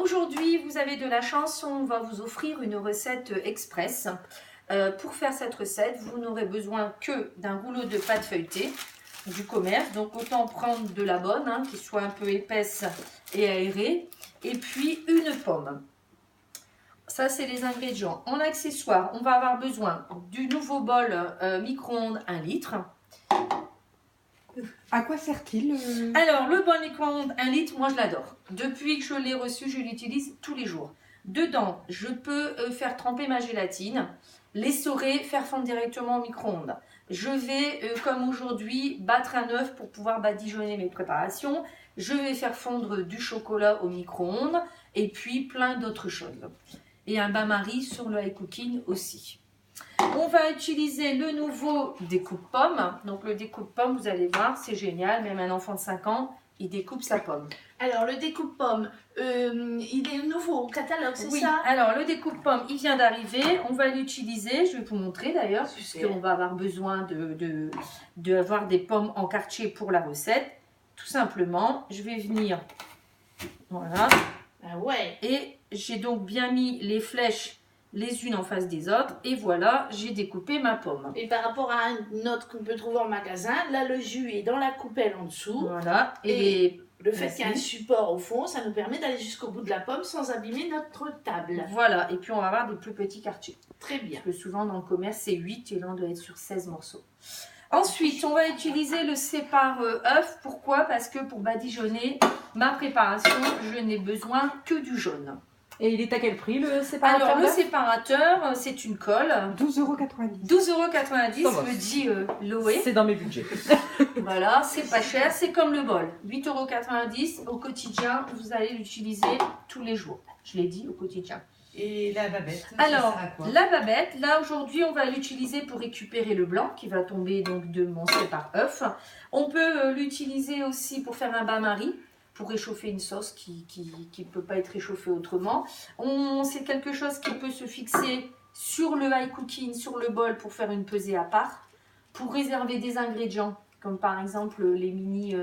aujourd'hui, vous avez de la chance, on va vous offrir une recette express. Pour faire cette recette, vous n'aurez besoin que d'un rouleau de pâte feuilletée du commerce. Donc autant prendre de la bonne, hein, qui soit un peu épaisse et aérée. Et puis une pomme. Ça, c'est les ingrédients. En accessoire, on va avoir besoin du nouveau bol micro-ondes 1 litre. À quoi sert-il Alors, le bol micro-ondes 1 litre, moi je l'adore. Depuis que je l'ai reçu, je l'utilise tous les jours. Dedans, je peux faire tremper ma gélatine, l'essorer, faire fondre directement au micro-ondes. Je vais, comme aujourd'hui, battre un œuf pour pouvoir badigeonner mes préparations. Je vais faire fondre du chocolat au micro-ondes et puis plein d'autres choses. Et un bain-marie sur le high cooking aussi. On va utiliser le nouveau découpe-pomme. Donc le découpe-pomme, vous allez voir, c'est génial. Même un enfant de 5 ans, il découpe sa pomme. Alors le découpe-pomme, il est nouveau au catalogue, c'est Oui, ça? alors le découpe-pomme, il vient d'arriver. On va l'utiliser, je vais vous montrer d'ailleurs, puisqu'on va avoir besoin d'avoir des pommes en quartier pour la recette. Tout simplement, je vais venir, voilà. Ah ouais. Et j'ai donc bien mis les flèches les unes en face des autres. Et voilà, j'ai découpé ma pomme. Et par rapport à un autre qu'on peut trouver en magasin, là le jus est dans la coupelle en dessous. Voilà. Et le fait qu'il y ait un support au fond, ça nous permet d'aller jusqu'au bout de la pomme sans abîmer notre table. Voilà. Et puis on va avoir des plus petits quartiers. Très bien. Parce que souvent dans le commerce, c'est 8 et là on doit être sur 16 morceaux. Ensuite, on va utiliser le sépare œuf. Pourquoi? Parce que pour badigeonner ma préparation, je n'ai besoin que du jaune. Et il est à quel prix le séparateur? Alors, le séparateur, c'est une colle. 12,90 €. 12,90 €, me dit Loé. C'est dans mes budgets. Voilà, c'est pas cher, c'est comme le bol. 8,90 € au quotidien, vous allez l'utiliser tous les jours. Je l'ai dit, au quotidien. Et la babette, Alors, ça sert à quoi? la babette, là aujourd'hui, on va l'utiliser pour récupérer le blanc qui va tomber donc de mon sépare œuf. On peut l'utiliser aussi pour faire un bain-marie, pour réchauffer une sauce qui ne peut pas être réchauffée autrement. C'est quelque chose qui peut se fixer sur le high cooking, sur le bol pour faire une pesée à part, pour réserver des ingrédients, comme par exemple les mini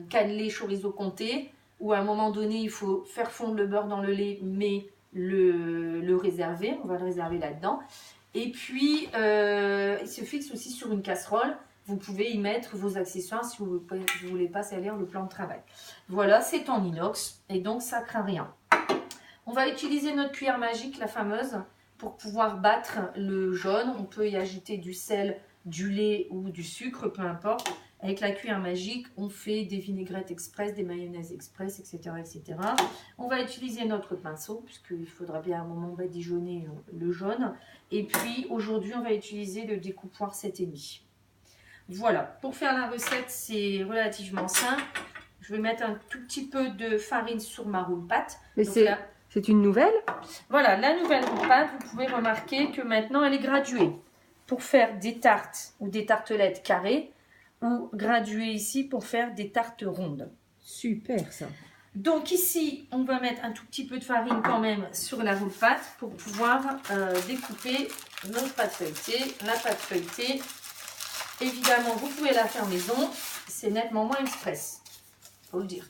cannelés chorizo comté, où à un moment donné, il faut faire fondre le beurre dans le lait, mais le réserver. On va le réserver là-dedans. Et puis, il se fixe aussi sur une casserole. Vous pouvez y mettre vos accessoires si vous ne voulez pas salir le plan de travail. Voilà, c'est en inox et donc ça ne craint rien. On va utiliser notre cuillère magique, la fameuse, pour pouvoir battre le jaune. On peut y ajouter du sel, du lait ou du sucre, peu importe. Avec la cuillère magique, on fait des vinaigrettes express, des mayonnaises express, etc., etc. On va utiliser notre pinceau, puisqu'il faudra bien à un moment badigeonner le jaune. Et puis, aujourd'hui, on va utiliser le découpoir 7,5. Voilà, pour faire la recette, c'est relativement simple. Je vais mettre un tout petit peu de farine sur ma roule pâte. Mais c'est une nouvelle? Voilà, la nouvelle roule pâte, vous pouvez remarquer que maintenant elle est graduée. Pour faire des tartes ou des tartelettes carrées, ou graduée ici pour faire des tartes rondes. Super ça. Donc ici, on va mettre un tout petit peu de farine quand même sur la roule pâte pour pouvoir découper notre pâte feuilletée. La pâte feuilletée, évidemment, vous pouvez la faire maison, c'est nettement moins express, faut le dire.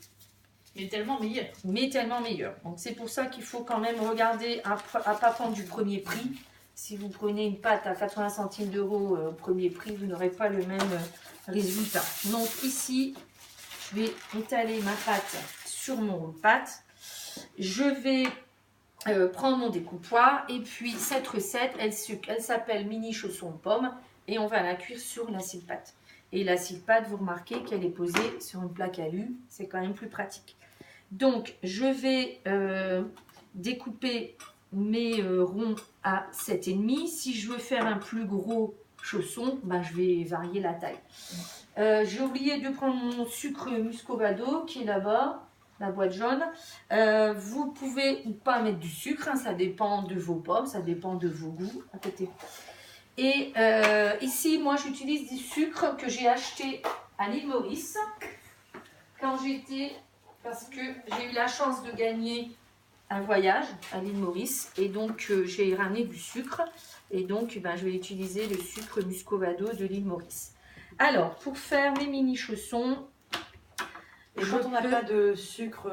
Mais tellement meilleur. Mais tellement meilleur. Donc c'est pour ça qu'il faut quand même regarder à pas prendre du premier prix. Si vous prenez une pâte à 80 centimes d'euros au premier prix, vous n'aurez pas le même résultat. Donc ici, je vais étaler ma pâte sur mon pâte. Je vais prendre mon découpoir et puis cette recette, elle s'appelle mini chausson pomme. Et on va la cuire sur l'acide pâte. Et l'acide pâte, vous remarquez qu'elle est posée sur une plaque alu. C'est quand même plus pratique. Donc, je vais découper mes ronds à 7,5. Si je veux faire un plus gros chausson, ben, je vais varier la taille. J'ai oublié de prendre mon sucre muscovado qui est là-bas, la boîte jaune. Vous pouvez ou pas mettre du sucre, hein, ça dépend de vos pommes, ça dépend de vos goûts. À côté. Et ici, moi, j'utilise du sucre que j'ai acheté à l'île Maurice quand j'étais, parce que j'ai eu la chance de gagner un voyage à l'île Maurice et donc j'ai ramené du sucre et donc ben, je vais utiliser le sucre muscovado de l'île Maurice. Alors, pour faire mes mini chaussons, Et quand on n'a pas de sucre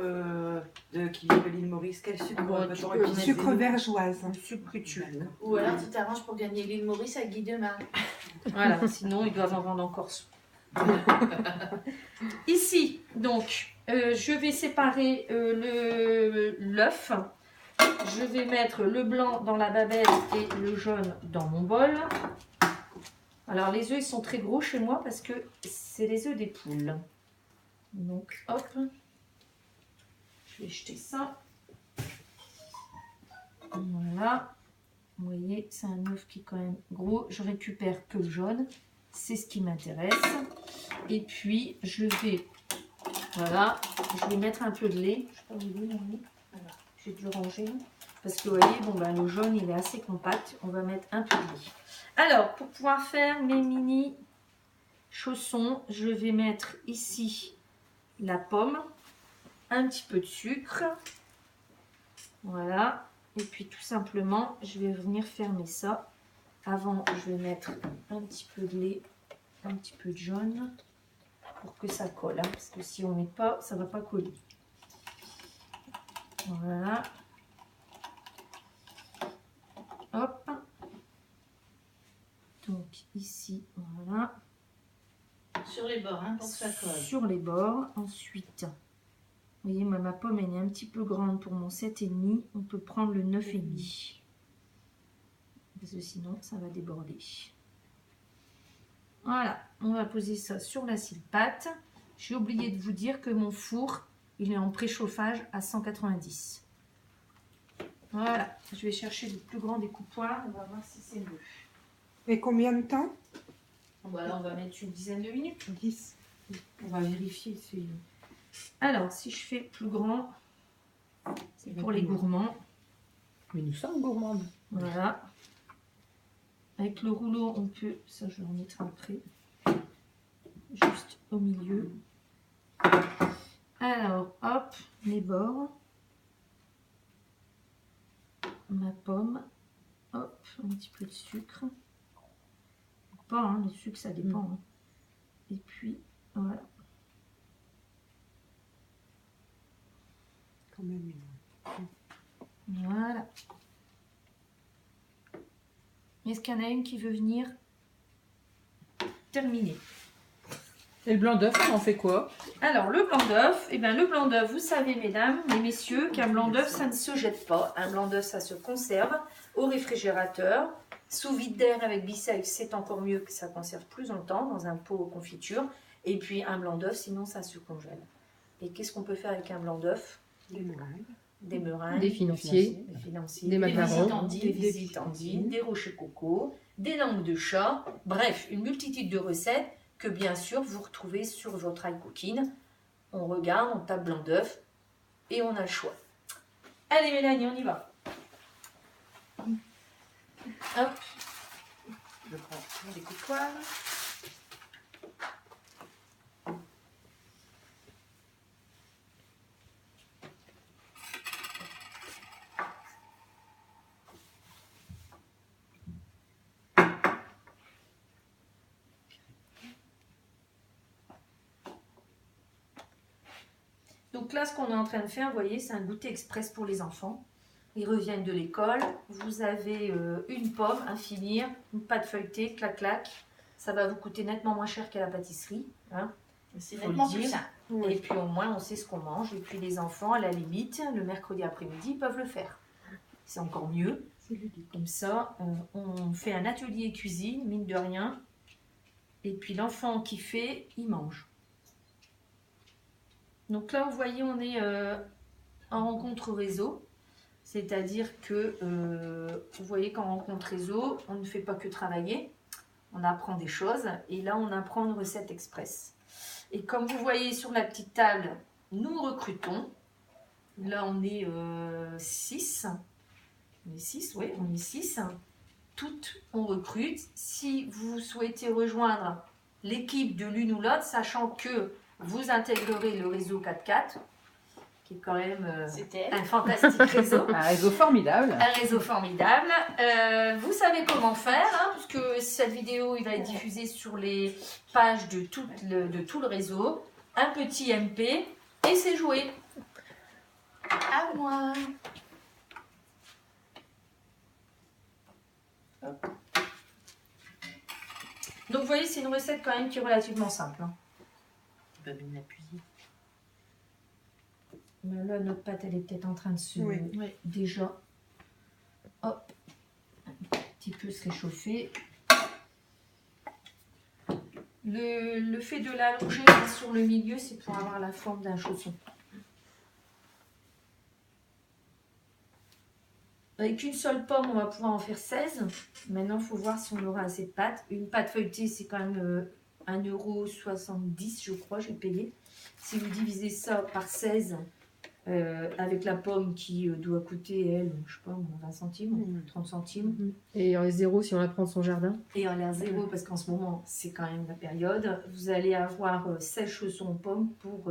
qui vient de l'île Maurice, quel sucre Bon, peut-on tu peux utiliser? Sucre vergeoise. Le sucre que tu veux. Ou alors tu t'arranges pour gagner l'île Maurice à Guy Demar. Voilà, sinon ils doivent en vendre en Corse. Ici, donc, je vais séparer l'œuf. Je vais mettre le blanc dans la babelle et le jaune dans mon bol. Alors les œufs ils sont très gros chez moi parce que c'est les œufs des poules. Donc hop, je vais jeter ça. Voilà, vous voyez c'est un œuf qui est quand même gros. Je récupère que le jaune, c'est ce qui m'intéresse. Et puis je vais, voilà, je vais mettre un peu de lait. Je sais pas où il est, mon lait. Voilà. J'ai dû ranger parce que vous voyez, bon ben le jaune il est assez compact. On va mettre un peu de lait. Alors, pour pouvoir faire mes mini chaussons, je vais mettre ici la pomme, un petit peu de sucre, voilà, et puis tout simplement, je vais venir fermer ça. Avant, je vais mettre un petit peu de lait, un petit peu de jaune, pour que ça colle, hein, parce que si on ne met pas, ça ne va pas coller. Voilà. Hop. Donc ici, voilà. Sur les bords, hein, pour que ça colle. Sur les bords. Ensuite, vous voyez, ma pomme elle est un petit peu grande pour mon 7,5. On peut prendre le 9,5. Parce que sinon, ça va déborder. Voilà, on va poser ça sur la scie-pâte. J'ai oublié de vous dire que mon four, il est en préchauffage à 190. Voilà, je vais chercher le plus grand découpoir. On va voir si c'est mieux. Et combien de temps? Voilà, on va mettre une dizaine de minutes. 10. On va vérifier. Alors, si je fais plus grand, c'est pour les gourmands. Mais nous sommes gourmandes. Voilà. Avec le rouleau, on peut... Ça, je vais en mettre après. Juste au milieu. Alors, hop, les bords. Ma pomme. Hop, un petit peu de sucre. Pas, hein, le sucre, ça dépend. Hein. Et puis, voilà. Quand même. Voilà. Est-ce qu'il y en a une qui veut venir terminer? Et le blanc d'œuf, on en fait quoi? Alors, le blanc d'œuf, eh bien, le blanc d'œuf, vous savez, mesdames et messieurs, qu'un blanc d'œuf, ça ne se jette pas. Un blanc d'œuf, ça se conserve au réfrigérateur. Sous vide d'air avec biceps, c'est encore mieux que ça conserve plus longtemps dans un pot aux confitures. Et puis, un blanc d'œuf, sinon, ça se congèle. Et qu'est-ce qu'on peut faire avec un blanc d'œuf? Des meringues. Des meringues, Des financiers. des macarons, des visitandines, des rochers coco, des langues de chat, bref, une multitude de recettes que bien sûr vous retrouvez sur votre iCooking. On regarde, on tape blanc d'œuf et on a le choix. Allez Mélanie, on y va. Hop, je prends mon découpoir. Donc là, ce qu'on est en train de faire, vous voyez, c'est un goûter express pour les enfants. Ils reviennent de l'école. Vous avez une pomme à finir, une pâte feuilletée, clac clac. Ça va vous coûter nettement moins cher qu'à la pâtisserie. Hein, C'est faut nettement le plus dire. simple. Et puis au moins, on sait ce qu'on mange. Et puis les enfants, à la limite, le mercredi après-midi, ils peuvent le faire. C'est encore mieux. Comme ça, on fait un atelier cuisine, mine de rien. Et puis l'enfant qui fait, il mange. Donc là, vous voyez, on est en rencontre réseau. C'est-à-dire que, vous voyez qu'en rencontre réseau, on ne fait pas que travailler. On apprend des choses. Et là, on apprend une recette express. Et comme vous voyez sur la petite table, nous recrutons. Là, on est 6. On est 6, oui, on est 6. Toutes, on recrute. Si vous souhaitez rejoindre l'équipe de l'une ou l'autre, sachant que vous intégrerez le réseau 4x4, qui est quand même un fantastique réseau. Un réseau formidable. Un réseau formidable. Vous savez comment faire, hein, puisque cette vidéo il va être diffusée sur les pages de tout le réseau. Un petit MP, Et c'est joué. À moi. Donc vous voyez, c'est une recette quand même qui est relativement simple. Hein. Bah, bien appuyé. Mais là, notre pâte, elle est peut-être en train de se... Oui. Oui. Déjà, hop, un petit peu se réchauffer. Le fait de l'allonger sur le milieu, c'est pour avoir la forme d'un chausson. Avec une seule pomme, on va pouvoir en faire 16. Maintenant, il faut voir si on aura assez de pâte. Une pâte feuilletée, c'est quand même 1,70 €, je crois, j'ai payé. Si vous divisez ça par 16, avec la pomme qui doit coûter, elle, je sais pas, 20 centimes, 30 centimes. Et en zéro si on la prend de son jardin. Et en l'air zéro, parce qu'en ce moment, c'est quand même la période. Vous allez avoir 16 chaussons aux pommes pour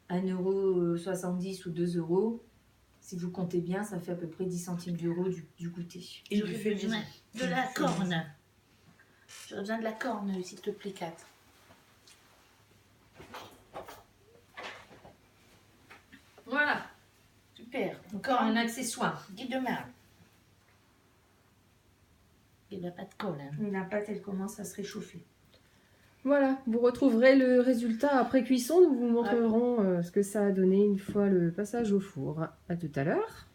1,70 € ou 2 €. Si vous comptez bien, ça fait à peu près 10 centimes d'euros du goûter. Et du fait besoin de la corne. J'aurais besoin de la corne, s'il te plaît, 4. Voilà, Super. encore un accessoire. Guide de main. Il n'a pas de colle. Hein. Et la pâte, elle commence à se réchauffer. Voilà, vous retrouverez le résultat après cuisson. Nous vous montrerons ce que ça a donné une fois le passage au four. À tout à l'heure.